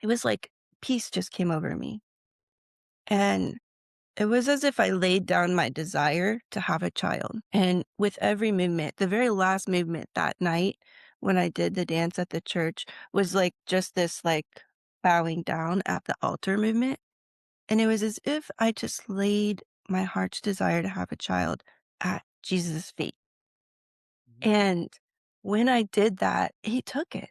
it was like peace just came over me. And it was as if I laid down my desire to have a child. And with every movement, the very last movement that night when I did the dance at the church was like just this like bowing down at the altar movement. And it was as if I just laid my heart's desire to have a child at Jesus' feet. Mhm. And when I did that, he took it.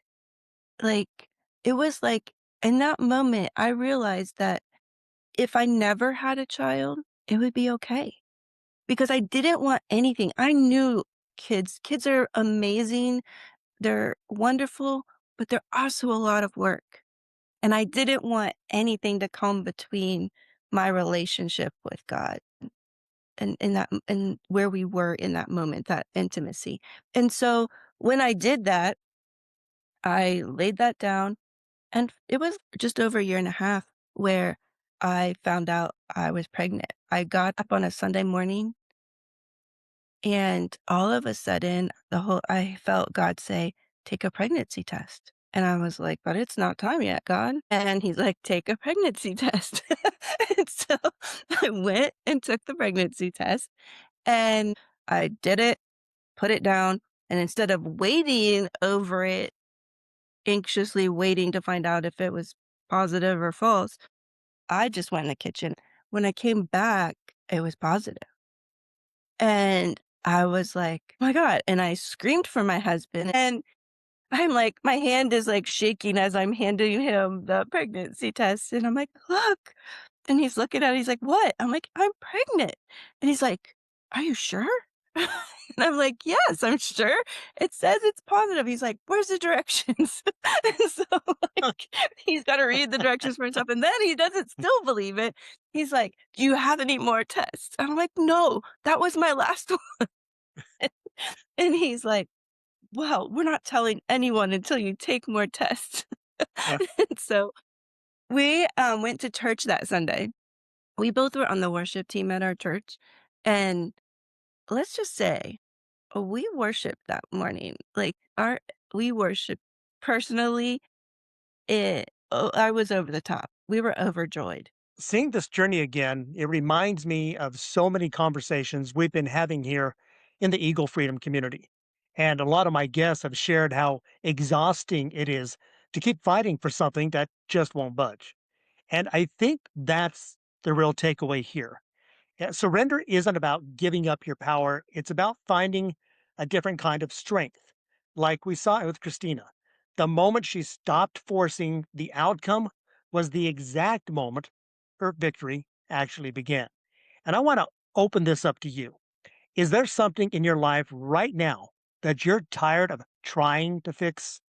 Like, it was like in that moment, I realized that if I never had a child, it would be okay because I didn't want anything. I knew kids are amazing. They're wonderful, but they're also a lot of work. And I didn't want anything to come between my relationship with God and where we were in that moment, that intimacy. And so when I did that, I laid that down and it was just over a year and a half where I found out I was pregnant. I got up on a Sunday morning and all of a sudden I felt God say, "Take a pregnancy test." And I was like, "But it's not time yet, God." And he's like, "Take a pregnancy test." And so I went and took the pregnancy test and I did it, put it down, and instead of waiting over it, anxiously waiting to find out if it was positive or false, I just went in the kitchen. When I came back, it was positive. And I was like, "Oh my god," and I screamed for my husband, and I'm like my hand is, like, shaking as I'm handing him the pregnancy test, and I'm like, "Look." And he's looking at it, he's like, "What?" I'm like, "I'm pregnant." And he's like, "Are you sure?" And I'm like, "Yes, I'm sure. It says it's positive." He's like, "Where's the directions?" And so, like, he's gotta read the directions for himself, and then he doesn't still believe it. He's like, "Do you have any more tests?" I'm like, "No, that was my last one." And he's like, "Well, we're not telling anyone until you take more tests." Uh, And so we, went to church that Sunday. We both were on the worship team at our church, and let's just say, we worshiped that morning. Like, our we worshiped personally, I was over the top. We were overjoyed. Seeing this journey again, it reminds me of so many conversations we've been having here in the Eagle Freedom community. And a lot of my guests have shared how exhausting it is to keep fighting for something that just won't budge. And I think that's the real takeaway here. Surrender isn't about giving up your power, it's about finding a different kind of strength. Like we saw it with Christina. The moment she stopped forcing the outcome was the exact moment her victory actually began. And I want to open this up to you. Is there something in your life right now that you're tired of trying to fix?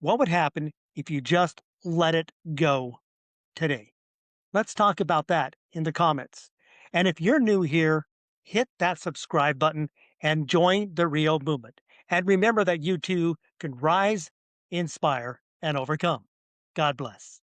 What would happen if you just let it go today? Let's talk about that in the comments. And if you're new here, hit that subscribe button and join the real movement. And remember that you too can rise, inspire, and overcome. God bless.